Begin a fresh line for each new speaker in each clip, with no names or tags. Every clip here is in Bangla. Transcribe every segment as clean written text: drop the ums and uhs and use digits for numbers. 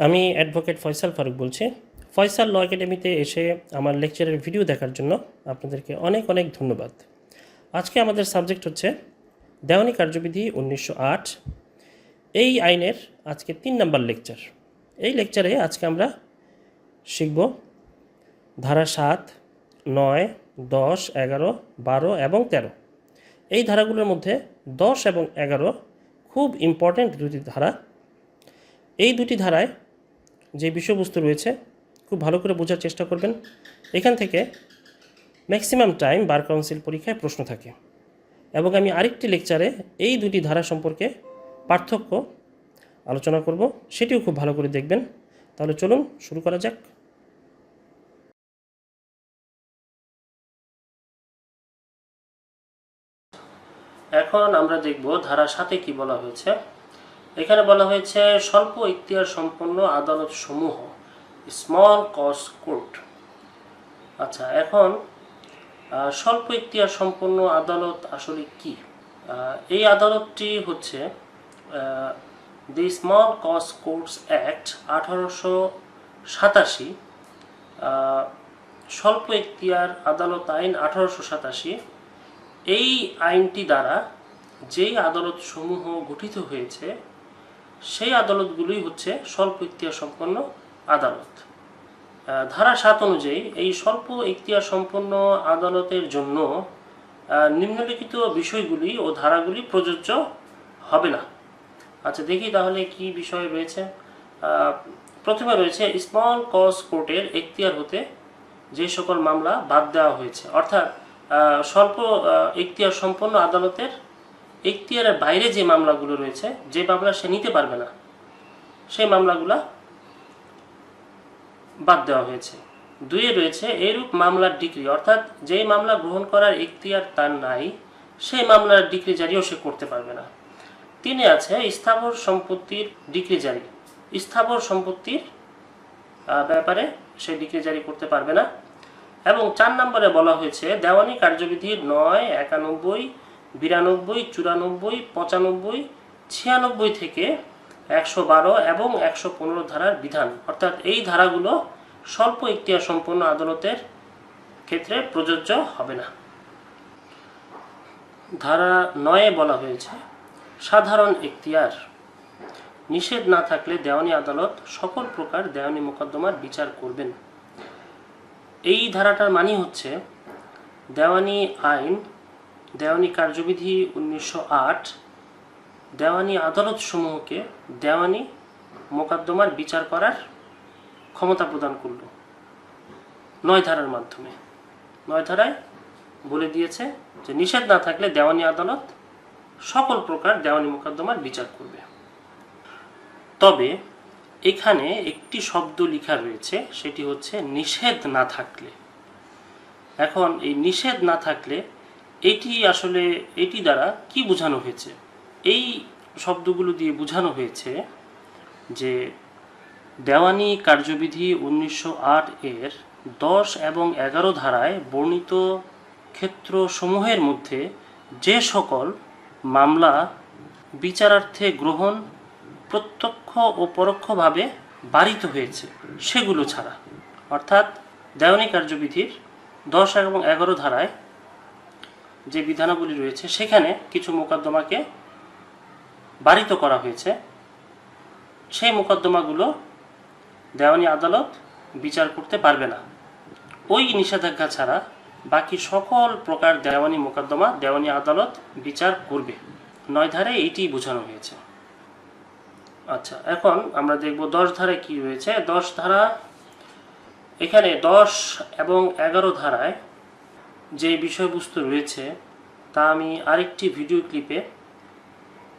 আমি অ্যাডভোকেট ফয়সাল ফারুক বলছি। ফয়সাল ল একাডেমিতে এসে আমার লেকচারের ভিডিও দেখার জন্য আপনাদেরকে অনেক অনেক ধন্যবাদ। আজকে আমাদের সাবজেক্ট হচ্ছে দেওয়ানি কার্যবিধি 1908। এই আইনের আজকে 3 নম্বর লেকচার। এই লেকচারে আজকে আমরা শিখব ধারা 7, 9, 10, 11, 12 এবং 13। এই ধারাগুলোর মধ্যে 10 এবং 11 খুব ইম্পর্ট্যান্ট দুটি ধারা। এই দুটি ধারায় যে বিষয়বস্তু রয়েছে খুব ভালো করে বোঝার চেষ্টা করবেন। এখান থেকে ম্যাক্সিমাম টাইম বার কাউন্সিল পরীক্ষায় প্রশ্ন থাকে, এবং আমি আরেকটি লেকচারে এই দুটি ধারা সম্পর্কে পার্থক্য আলোচনা করব, সেটিও খুব ভালো করে দেখবেন। তাহলে চলুন শুরু করা যাক। এখন আমরা দেখব ধারা 7-এ কি বলা হয়েছে। এখানে বলা হয়েছে স্বল্প ইখতিয়ার সম্পন্ন আদালত সমূহ, স্মল কজ কোর্ট। আচ্ছা, এখন স্বল্প ইখতিয়ার সম্পন্ন আদালত আসলে কি? এই আদালতটি হচ্ছে দি স্মল কজ কোর্টস অ্যাক্ট 1887, স্বল্প ইখতিয়ার আদালত আইন 1887। এই আইনটি দ্বারা যেই আদালত সমূহ গঠিত হয়েছে সেই আদালতগুলোই হচ্ছে স্বল্প ইখতিয়ার সম্পন্ন আদালত। ধারা 7 অনুযায়ী এই স্বল্প ইখতিয়ার সম্পন্ন আদালতের জন্য নিম্নলিখিত বিষয়গুলি ও ধারাগুলি প্রযোজ্য হবে না। আচ্ছা, দেখি তাহলে কি বিষয় রয়েছে। প্রথমে রয়েছে স্মল কজ কোর্টের এখতিয়ার হতে যে সকল মামলা বাদ দেওয়া হয়েছে, অর্থাৎ স্বল্প এখতিয়ার সম্পন্ন আদালতের এখতিয়ারের বাইরে যে মামলাগুলো রয়েছে, যে মামলা সে নিতে পারবে না, সেই মামলাগুলা বাদ দেওয়া হয়েছে। 2-এ রয়েছে এইরূপ মামলার ডিক্রি, অর্থাৎ যেই মামলা গ্রহণ করার এখতিয়ার তার নাই, সেই মামলার ডিক্রি জারিও সে করতে পারবে না। 3-এ আছে স্থাবর সম্পত্তির ডিক্রি জারি, স্থাবর সম্পত্তির ব্যাপারে সে ডিক্রি জারি করতে পারবে না। এবং 4 নম্বরে বলা হয়েছে দেওয়ানি কার্যবিধির 9, 91, 92, 94, 95, 96 থেকে 112 এবং 115 ধারার বিধান, অর্থাৎ এই ধারাগুলো স্বল্প ইখতিয়ার সম্পন্ন আদালতের ক্ষেত্রে প্রযোজ্য হবে না। ধারা 9-এ বলা হয়েছে সাধারণ ইখতিয়ার নিষেধ না থাকলে দেওয়ানি আদালত সকল প্রকার দেওয়ানি মোকদ্দমার বিচার করবেন। এই ধারাটার মানে হচ্ছে দেওয়ানি আইন, দেওয়ানি কার্যবিধি 1908 দেওয়ানি আদালত সমূহকে দেওয়ানি মোকদ্দমার বিচার করার ক্ষমতা প্রদান করল 9 ধারার মাধ্যমে। 9 ধারায় বলে দিয়েছে যে নিষেধ না থাকলে দেওয়ানি আদালত সকল প্রকার দেওয়ানি মোকদ্দমার বিচার করবে। তবে এখানে একটি শব্দ লেখা রয়েছে, সেটি হচ্ছে নিষেধ না থাকলে। এখন এই নিষেধ না থাকলে এটি দ্বারা কি বোঝানো হয়েছে? এই শব্দগুলো দিয়ে বোঝানো হয়েছে যে দেওয়ানি কার্যবিধি 1908 এর 10 এবং 11 ধারায় বর্ণিত ক্ষেত্রসমূহের মধ্যে যে সকল মামলা বিচারার্থে গ্রহণ প্রত্যক্ষ ও পরোক্ষভাবে বারিত হয়েছে সেগুলো ছাড়া, অর্থাৎ দেওয়ানি কার্যবিধির 10 এবং 11 ধারায় যে বিধানাবলী রয়েছে সেখানে কিছু মোকদ্দমাকে বারিত করা হয়েছে, সেই মোকদ্দমাগুলো দেওয়ানি আদালত বিচার করতে পারবে না। ওই নিষেধাজ্ঞা ছাড়া বাকি সকল প্রকার দেওয়ানি মোকদ্দমা দেওয়ানি আদালত বিচার করবে। 9 ধারায় এইটিই বোঝানো হয়েছে। আচ্ছা, এখন আমরা দেখব 10 ধারায় কি রয়েছে। 10 ধারা, এখানে 10 এবং 11 ধারায় যে বিষয়বস্তু রয়েছে তা আমি আরেকটি ভিডিও ক্লিপে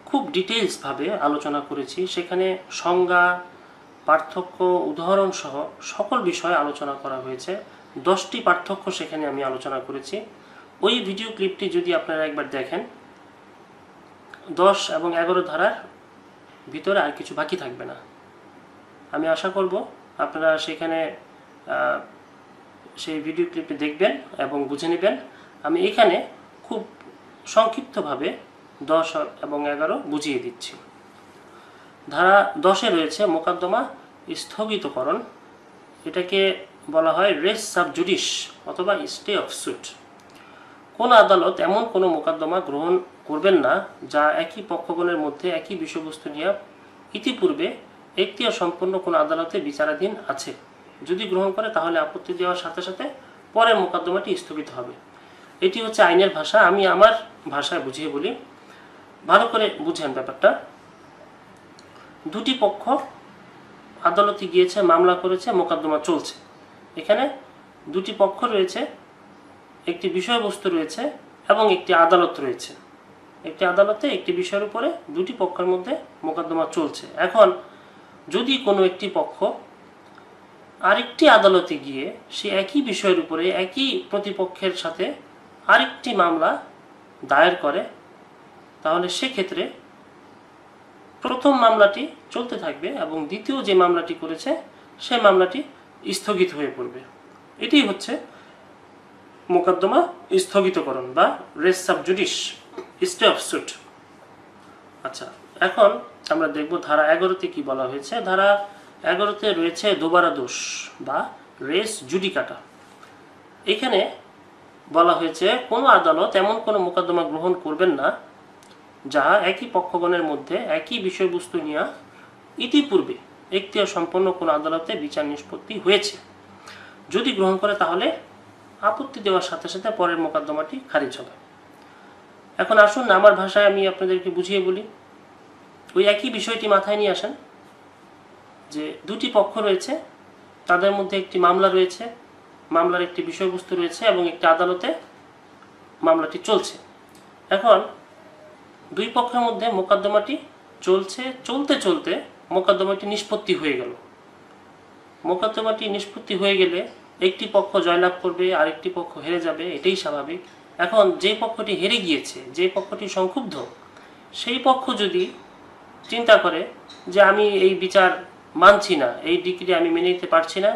খুব ডিটেইলসভাবে আলোচনা করেছি। সেখানে সংজ্ঞা, পার্থক্য, উদাহরণ সহ সকল বিষয়ে আলোচনা করা হয়েছে। 10টি পার্থক্য সেখানে আমি আলোচনা করেছি। ওই ভিডিও ক্লিপটি যদি আপনারা একবার দেখেন, 10 এবং 11 ধারার ভিতরে আর কিছু বাকি থাকবে না। আমি আশা করব আপনারা সেখানে সেই ভিডিও ক্লিপটি দেখবেন এবং বুঝে নেবেন। আমি এখানে খুব সংক্ষিপ্তভাবে 10 এবং 11 বুঝিয়ে দিচ্ছি। ধারা 10-এ রয়েছে মোকদ্দমা স্থগিতকরণ, এটাকে বলা হয় রেস সাব জুডিস অথবা স্টে অফ সুট। কোন আদালত এমন কোনো মোকদ্দমা গ্রহণ করবেন না যা একই পক্ষগণের মধ্যে একই বিষয়বস্তু নিয়ে ইতিপূর্বে এখতিয়ার সম্পন্ন কোনো আদালতে বিচারাধীন আছে। যদি গ্রহণ করে তাহলে আপত্তি দেওয়ার সাথে সাথে পরের মোকদ্দমাটি স্থগিত হবে। এটি হচ্ছে আইনের ভাষা। আমি আমার ভাষায় বুঝিয়ে বলি, ভালো করে বুঝেন ব্যাপারটা। দুটি পক্ষ আদালতে গিয়েছে, মামলা করেছে, মোকদ্দমা চলছে। এখানে দুটি পক্ষ রয়েছে, একটি বিষয়বস্তু রয়েছে এবং একটি আদালত রয়েছে। একটি আদালতে একটি বিষয়ের উপরে দুটি পক্ষের মধ্যে মোকদ্দমা চলছে। এখন যদি কোনো একটি পক্ষ আরেকটি আদালতে গিয়ে সে একই বিষয়ের উপরে একই প্রতিপক্ষের সাথে আরেকটি মামলা দায়ের করে, তাহলে সেক্ষেত্রে প্রথম মামলাটি চলতে থাকবে এবং দ্বিতীয় যে মামলাটি করেছে সেই মামলাটি স্থগিত হয়ে পড়বে। এটি হচ্ছে মোকদ্দমা স্থগিতকরণ বা res sub judice, stay of suit. আচ্ছা, এখন আমরা দেখব ধারা 11তে কি বলা হয়েছে। ধারা 11তে রয়েছে দোবারা দোষ বা রেস জুডিকাটা। এখানে বলা হয়েছে কোনো আদালত এমন কোনো মোকদ্দমা গ্রহণ করবেন না যা একই পক্ষগণের মধ্যে একই বিষয়বস্তু নিয়ে ইতিপূর্বে এখতিয়ার সম্পন্ন কোনো আদালতে বিচার নিষ্পত্তি হয়েছে। যদি গ্রহণ করে তাহলে আপত্তি দেওয়ার সাথে সাথে পরের মোকদ্দমাটি খারিজ হবে। এখন আসুন আমার ভাষায় আমি আপনাদেরকে বুঝিয়ে বলি। ওই একই বিষয়টি মাথায় নিয়ে আসেন যে দুটি পক্ষ রয়েছে, তাদের মধ্যে একটি মামলা রয়েছে, মামলার একটি বিষয়বস্তু রয়েছে এবং একটি আদালতে মামলাটি চলছে। এখন দুই পক্ষের মধ্যে মোকদ্দমাটি চলছে, চলতে চলতে মোকদ্দমাটি নিষ্পত্তি হয়ে গেল। মোকদ্দমাটি নিষ্পত্তি হয়ে গেলে একটি পক্ষ জয়লাভ করবে, আরেকটি পক্ষ হেরে যাবে, এটাই স্বাভাবিক। এখন যে পক্ষটি হেরে গিয়েছে, যে পক্ষটি সংক্ষুব্ধ, সেই পক্ষ যদি চিন্তা করে যে আমি এই বিচার মানছি না, এই ডিক্রি আমি মেনে নিতে পারছি না,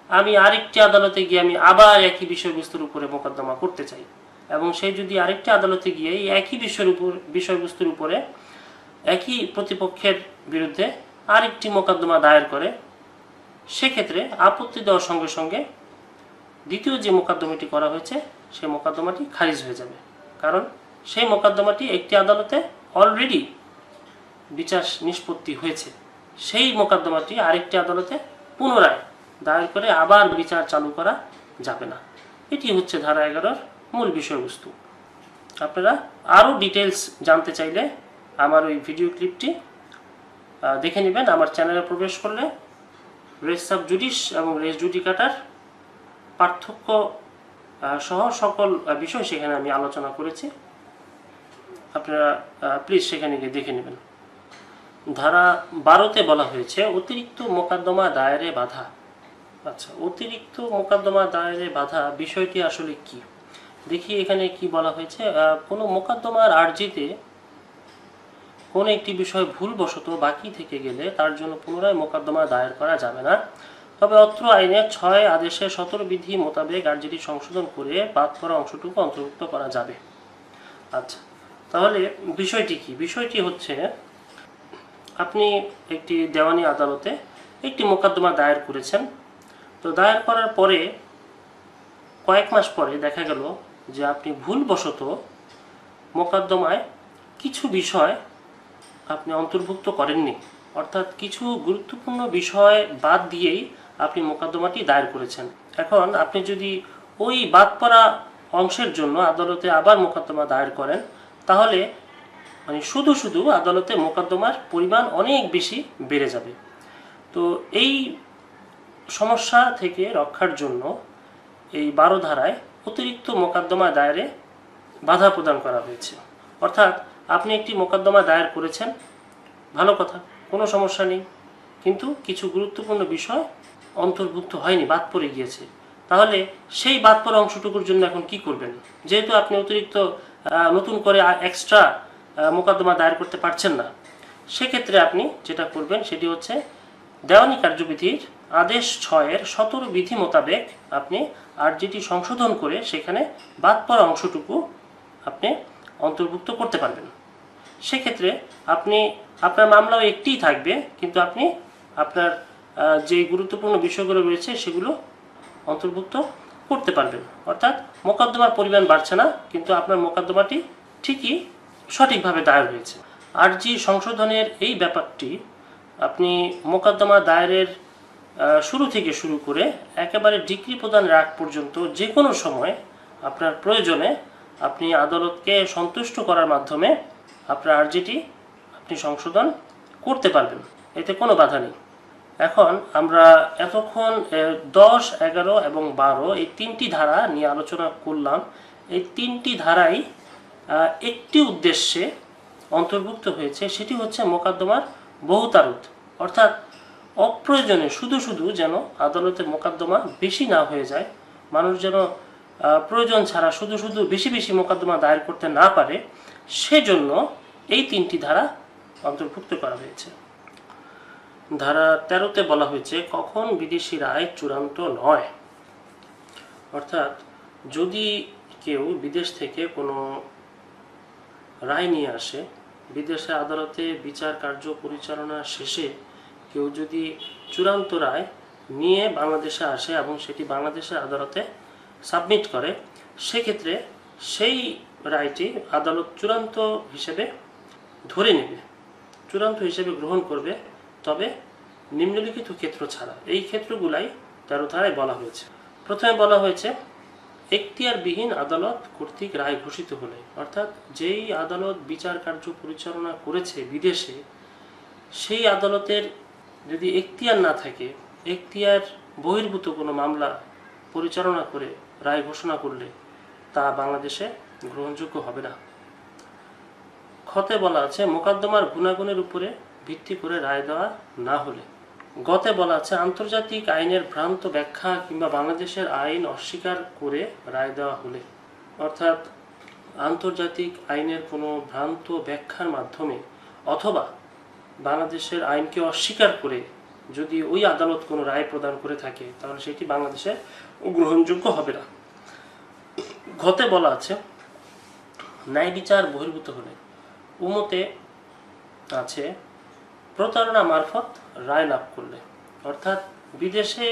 আমি আরেকটি আদালতে গিয়ে আমি আবার একই বিষয়বস্তুর উপরে মোকদ্দমা করতে চাই, এবং সে যদি আরেকটি আদালতে গিয়ে এই একই বিষয়বস্তুর উপরে একই প্রতিপক্ষের বিরুদ্ধে আরেকটি মোকদ্দমা দায়ের করে, সেক্ষেত্রে আপত্তি দেওয়ার সঙ্গে সঙ্গে দ্বিতীয় যে মোকদ্দমাটি করা হয়েছে সেই মোকদ্দমাটি খারিজ হয়ে যাবে। কারণ সেই মোকদ্দমাটি একটি আদালতে অলরেডি বিচার নিষ্পত্তি হয়েছে, সেই মোকদ্দমাটি আরেকটি আদালতে পুনরায় দায়ের করে আবার বিচার চালু করা যাবে না। এটি হচ্ছে ধারা 11-র মূল বিষয়বস্তু। আপনারা আরও ডিটেলস জানতে চাইলে আমার ওই ভিডিও ক্লিপটি দেখে নেবেন। আমার চ্যানেলে প্রবেশ করলে রেস সাব জুডিস এবং রেস জুডিকাটার পার্থক্য সহ সকল বিষয় সেখানে আমি আলোচনা করেছি। আপনারা প্লিজ সেখানে গিয়ে দেখে নেবেন। ধারা 12তে বলা হয়েছে অতিরিক্ত মোকদ্দমা দায়েরে বাধা। আচ্ছা, অতিরিক্ত মোকদ্দমা দায়েরে বাধা বিষয়টি আসলে কি দেখি। এখানে কি বলা হয়েছে, কোনো মোকদ্দমার আর্জিতে কোনো একটি বিষয় ভুলবশত বাকি থেকে গেলে তার জন্য পুনরায় মোকদ্দমা দায়ের করা যাবে না, তবে অত্র আইনের 6 আদেশে 17 বিধি মোতাবেক আর্জিটি সংশোধন করে বাদ পড়া অংশটুকু অন্তর্ভুক্ত করা যাবে। আচ্ছা, তাহলে বিষয়টি কি? বিষয়টি হচ্ছে আপনি একটি দেওয়ানি আদালতে একটি মোকদ্দমা দায়ের করেছেন। তো দায়ের করার পরে কয়েক মাস পরে দেখা গেল যে আপনি ভুলবশত মোকদ্দমায় কিছু বিষয় আপনি অন্তর্ভুক্ত করেননি, অর্থাৎ কিছু গুরুত্বপূর্ণ বিষয় বাদ দিয়েই আপনি মোকদ্দমাটি দায়ের করেছেন। এখন আপনি যদি ওই বাদ পড়া অংশের জন্য আদালতে আবার মোকদ্দমা দায়ের করেন, তাহলে মানে শুধু শুধু আদালতে মোকদ্দমার পরিমাণ অনেক বেশি বেড়ে যাবে। তো এই সমস্যা থেকে রক্ষার জন্য এই 12 ধারায় অতিরিক্ত মোকদ্দমা দায়েরে বাধা প্রদান করা হয়েছে। অর্থাৎ আপনি একটি মোকদ্দমা দায়ের করেছেন, ভালো কথা, কোনো সমস্যা নেই, কিন্তু কিছু গুরুত্বপূর্ণ বিষয় অন্তর্ভুক্ত হয়নি, বাদ পড়ে গিয়েছে। তাহলে সেই বাদ পড়া অংশটুকুর জন্য এখন কি করবেন? যেহেতু আপনি অতিরিক্ত নতুন করে এক্সট্রা মোকদ্দমা দায়ের করতে পারছেন না, সেক্ষেত্রে আপনি যেটা করবেন সেটি হচ্ছে দেওয়ানি কার্যবিধির আদেশ 6-এর 17 বিধি মোতাবেক আপনি আরজিটি সংশোধন করে সেখানে বাদ পড়া অংশটুকু আপনি অন্তর্ভুক্ত করতে পারবেন। সেক্ষেত্রে আপনি আপনার মামলাও একটিই থাকবে, কিন্তু আপনি আপনার যে গুরুত্বপূর্ণ বিষয়গুলো রয়েছে সেগুলো অন্তর্ভুক্ত করতে পারবেন। অর্থাৎ মোকদ্দমার পরিমাণ বাড়ছে না, কিন্তু আপনার মোকদ্দমাটি ঠিকই সঠিকভাবে দায়ের হয়েছে। আরজি সংশোধনের এই ব্যাপারটি আপনি মোকদ্দমা দায়েরের শুরু থেকে শুরু করে একেবারে ডিক্রি প্রদানের আগ পর্যন্ত যে কোনো সময় আপনার প্রয়োজনে আপনি আদালতকে সন্তুষ্ট করার মাধ্যমে আপনার আরজিটি আপনি সংশোধন করতে পারবেন, এতে কোনো বাধা নেই। এখন আমরা এতক্ষণ 10, 11 এবং 12 এই তিনটি ধারা নিয়ে আলোচনা করলাম। এই তিনটি ধারাই একটি উদ্দেশ্যে অন্তর্ভুক্ত হয়েছে, সেটি হচ্ছে মোকদ্দমার বহুতারুত, অর্থাৎ অপ্রয়োজনে শুধু শুধু যেন আদালতের মোকদ্দমা বেশি না হয়ে যায়, মানুষ যেন প্রয়োজন ছাড়া শুধু শুধু বেশি বেশি মোকদ্দমা দায়ের করতে না পারে, সেজন্য এই তিনটি ধারা অন্তর্ভুক্ত করা হয়েছে। ধারা 13-তে বলা হয়েছে কখন বিদেশি রায় চূড়ান্ত নয়। অর্থাৎ যদি কেউ বিদেশ থেকে কোনো রায় নিয়ে আসে, বিদেশের আদালতে বিচার কার্য পরিচালনা শেষে কেউ যদি চূড়ান্ত রায় নিয়ে বাংলাদেশে আসে এবং সেটি বাংলাদেশের আদালতে সাবমিট করে, সেক্ষেত্রে সেই রায়টি আদালত চূড়ান্ত হিসেবে ধরে নেবে, চূড়ান্ত হিসেবে গ্রহণ করবে, তবে নিম্নলিখিত ক্ষেত্র ছাড়া। এই ক্ষেত্রগুলাই 13 ধারায় বলা হয়েছে। প্রথমে বলা হয়েছে এখতিয়ারবিহীন আদালত কর্তৃক রায় ঘোষিত হলে, অর্থাৎ যেই আদালত বিচার কার্য পরিচালনা করেছে বিদেশে, সেই আদালতের যদি এখতিয়ার না থাকে, এখতিয়ার বহির্ভূত কোনো মামলা পরিচালনা করে রায় ঘোষণা করলে তা বাংলাদেশে গ্রহণযোগ্য হবে না। খতে বলা আছে মোকদ্দমার গুণাগুণের উপরে ভিত্তি করে রায় দেওয়া না হলে। গতে বলা আছে আন্তর্জাতিক আইনের ভ্রান্ত ব্যাখ্যা কিংবা বাংলাদেশের আইন অস্বীকার করে রায় দেওয়া হলে, অর্থাৎ আন্তর্জাতিক আইনের কোনো ভ্রান্ত ব্যাখ্যার মাধ্যমে অথবা বাংলাদেশের আইনকে অস্বীকার করে যদি ওই আদালত কোনো রায় প্রদান করে থাকে, তাহলে সেটি বাংলাদেশে গ্রহণযোগ্য হবে না। ঘতে বলা আছে ন্যায় বিচার বহির্ভূত হলে। উমতে আছে প্রতারণা মারফত রায় লাভ করলে, অর্থাৎ বিদেশে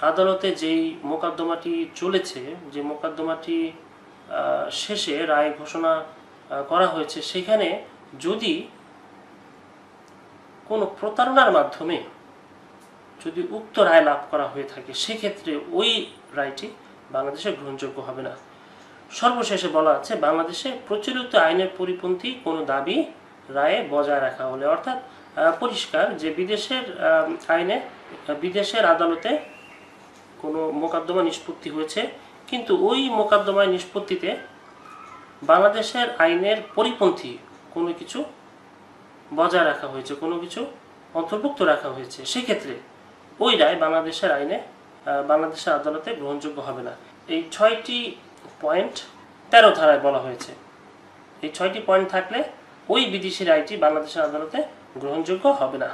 আদালতে যেই মোকদ্দমাটি চলেছে, যে মোকদ্দমাটি শেষে রায় ঘোষণা করা হয়েছে, সেখানে যদি কোনো প্রতারণার মাধ্যমে যদি উক্ত রায় লাভ করা হয়ে থাকে, সেক্ষেত্রে ওই রায়টি বাংলাদেশে গ্রহণযোগ্য হবে না। সর্বশেষে বলা আছে বাংলাদেশে প্রচলিত আইনের পরিপন্থী কোনো দাবি রায়ে বজায় রাখা হলে, অর্থাৎ পরিষ্কার যে বিদেশের আইনে, বিদেশের আদালতে কোনো মোকদ্দমা নিষ্পত্তি হয়েছে, কিন্তু ওই মোকদ্দমার নিষ্পত্তিতে বাংলাদেশের আইনের পরিপন্থী কোনো কিছু বজায় রাখা হয়েছে, কোনো কিছু অন্তর্ভুক্ত রাখা হয়েছে, সেক্ষেত্রে ওই রায় বাংলাদেশের আইনে, বাংলাদেশের আদালতে গ্রহণযোগ্য হবে না। এই 6টি পয়েন্ট 13 ধারায় বলা হয়েছে। এই 6টি পয়েন্ট থাকলে ওই বিদেশি রায়টি বাংলাদেশের আদালতে গ্রহণযোগ্য হবে না।